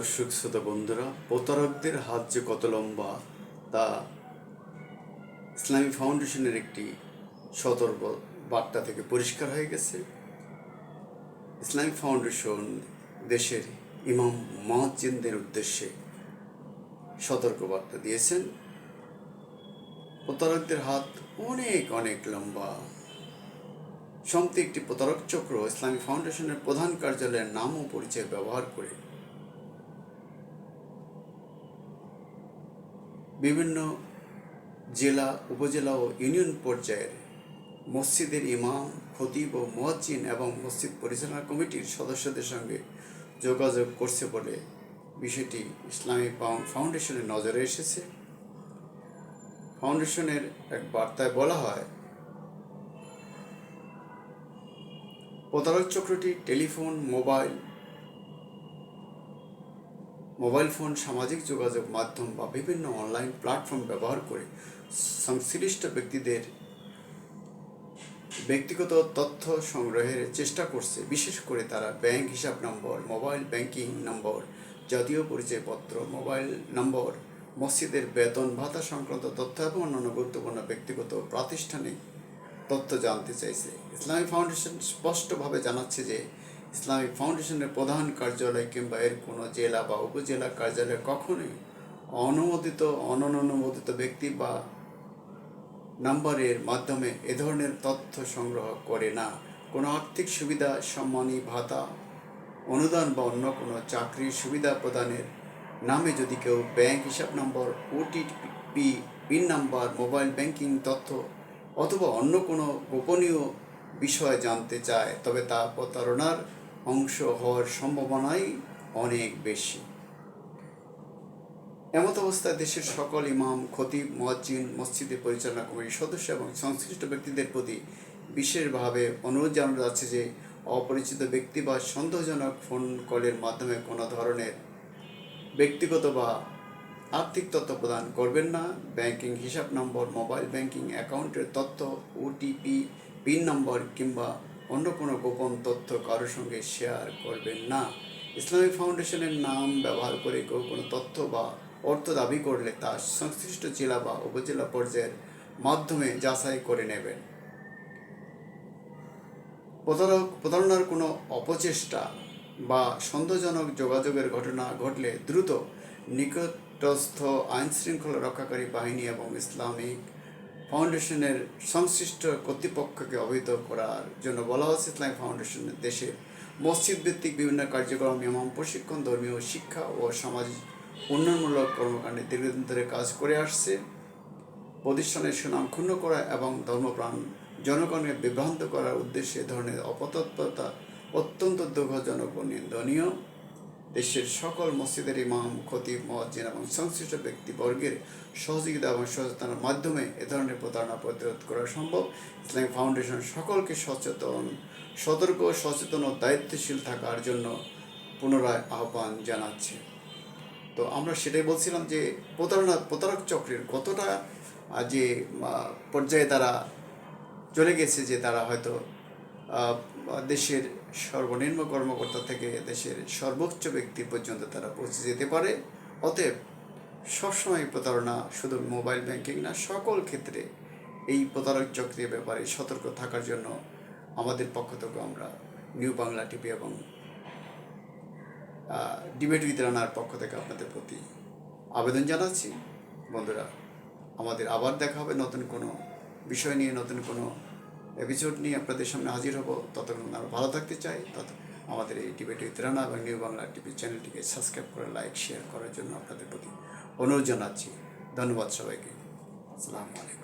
দর্শক শ্রোতা বন্ধুরা, প্রতারকদের হাত যে কত লম্বা তা ইসলামী ফাউন্ডেশনের একটি সতর্ক বার্তা থেকে পরিষ্কার হয়ে গেছে। ইসলামী ফাউন্ডেশন দেশের ইমাম মুয়াজ্জিনদের উদ্দেশ্যে সতর্ক বার্তা দিয়েছেন। প্রতারকদের হাত অনেক অনেক লম্বা। সম্প্রতি একটি প্রতারক চক্র ইসলামী ফাউন্ডেশনের প্রধান কার্যালয়ের নাম ও পরিচয় ব্যবহার করে বিভিন্ন জেলা, উপজেলা ও ইউনিয়ন পর্যায়ের মসজিদের ইমাম, খতিব ও মুয়াজ্জিন এবং মসজিদ পরিচালনা কমিটির সদস্যদের সঙ্গে যোগাযোগ করছে বলে বিষয়টি ইসলামী ফাউন্ডেশনের নজরে এসেছে। ফাউন্ডেশনের এক বার্তায় বলা হয়, প্রতারক চক্রটি টেলিফোন, মোবাইল ফোন, সামাজিক যোগাযোগ মাধ্যম বা বিভিন্ন অনলাইন প্ল্যাটফর্ম ব্যবহার করে সংশ্লিষ্ট ব্যক্তিদের ব্যক্তিগত তথ্য সংগ্রহের চেষ্টা করছে। বিশেষ করে তারা ব্যাংক হিসাব নম্বর, মোবাইল ব্যাংকিং নম্বর, জাতীয় পরিচয়পত্র, মোবাইল নম্বর, মসজিদের বেতন ভাতা সংক্রান্ত তথ্য এবং অন্যান্য গুরুত্বপূর্ণ ব্যক্তিগত প্রাতিষ্ঠানিক তথ্য জানতে চাইছে। ইসলামী ফাউন্ডেশন স্পষ্টভাবে জানাচ্ছে যে ইসলামী ফাউন্ডেশনের প্রধান কার্যালয় কিংবা এর কোনো জেলা বা উপজেলা কার্যালয় কখনোই অননুমোদিত ব্যক্তি বা নাম্বারের মাধ্যমে এ ধরনের তথ্য সংগ্রহ করে না। কোনো আর্থিক সুবিধা, সম্মানী, ভাতা, অনুদান বা অন্য কোনো চাকরির সুবিধা প্রদানের নামে যদি কেউ ব্যাংক হিসাব নম্বর, OTP, PIN number, mobile banking তথ্য অথবা অন্য কোনো গোপনীয় বিষয় জানতে চায়, তবে তা প্রতারণার অংশ হওয়ার সম্ভাবনাই অনেক বেশি। এমত অবস্থায় দেশের সকল ইমাম, খতিব, মুয়াজ্জিন, মসজিদের পরিচালনা কমিটির সদস্য এবং সংশ্লিষ্ট ব্যক্তিদের প্রতি বিশেষভাবে অনুরোধ জানানো যাচ্ছে যে অপরিচিত ব্যক্তি বা সন্দেহজনক ফোন কলের মাধ্যমে কোনো ধরনের ব্যক্তিগত বা আর্থিক তথ্য প্রদান করবেন না। ব্যাংকিং হিসাব নম্বর, মোবাইল ব্যাংকিং অ্যাকাউন্টের তথ্য, ওটিপি, পিন নম্বর কিংবা অন্য কোনো গোপন তথ্য কারোর সঙ্গে শেয়ার করবেন না। ইসলামী ফাউন্ডেশনের নাম ব্যবহার করে কেউ কোনো তথ্য বা অর্থ দাবি করলে তা সংশ্লিষ্ট জেলা বা উপজেলা পর্যায়ের মাধ্যমে যাচাই করে নেবেন। প্রতারণার কোনো অপচেষ্টা বা সন্দেহজনক যোগাযোগের ঘটনা ঘটলে দ্রুত নিকটস্থ আইনশৃঙ্খলা রক্ষাকারী বাহিনী এবং ইসলামিক ফাউন্ডেশনের সংশ্লিষ্ট কর্তৃপক্ষকে অবহিত করার জন্য বলা হচ্ছে। ইসলামিক ফাউন্ডেশনের দেশের মসজিদ ভিত্তিক বিভিন্ন কার্যক্রম, ইমাম প্রশিক্ষণ, ধর্মীয় শিক্ষা ও সামাজিক উন্নয়নমূলক কর্মকাণ্ডে দীর্ঘদিন ধরে কাজ করে আসছে। প্রতিষ্ঠানের সুনাম ক্ষুণ্ণ করা এবং ধর্মপ্রাণ জনগণকে বিভ্রান্ত করার উদ্দেশ্যে এ ধরনের অপতৎপরতা অত্যন্ত দুঃখজনক ও নিন্দনীয়। দেশের সকল মসজিদের ইমাম, খতিব, মুয়াজ্জিন এবং সংশ্লিষ্ট ব্যক্তিবর্গের সহযোগিতা এবং সচেতনার মাধ্যমে এ ধরনের প্রতারণা প্রতিরোধ করা সম্ভব। ইসলামিক ফাউন্ডেশন সকলকে সতর্ক, সচেতন ও দায়িত্বশীল থাকার জন্য পুনরায় আহ্বান জানাচ্ছে। তো আমরা সেটাই বলছিলাম যে প্রতারক চক্রের কতটা যে পর্যায়ে তারা চলে গেছে যে তারা হয়তো দেশের সর্বনিম্ন কর্মকর্তা থেকে দেশের সর্বোচ্চ ব্যক্তি পর্যন্ত তারা পৌঁছে যেতে পারে। অতএব সবসময় প্রতারণা শুধু মোবাইল ব্যাংকিং না, সকল ক্ষেত্রে এই প্রতারক চক্রের ব্যাপারে সতর্ক থাকার জন্য আমাদের পক্ষ থেকে আমরা নিউ বাংলা টিভি এবং ডিবেট উইথ রানার পক্ষ থেকে আপনাদের প্রতি আবেদন জানাচ্ছি। বন্ধুরা, আমাদের আবার দেখা হবে নতুন কোনো বিষয় নিয়ে, নতুন কোনো এপিসোড নিয়ে আপনাদের সামনে হাজির হব। ততক্ষণ আমরা ভালো থাকতে চাই। আমাদের এই ডিবেট উইথ রানা এবং নিউ বাংলা টিভি চ্যানেলটিকে সাবস্ক্রাইব করে লাইক শেয়ার করার জন্য আপনাদের প্রতি অনুরোধ জানাচ্ছি। ধন্যবাদ সবাইকে। আসসালামু আলাইকুম।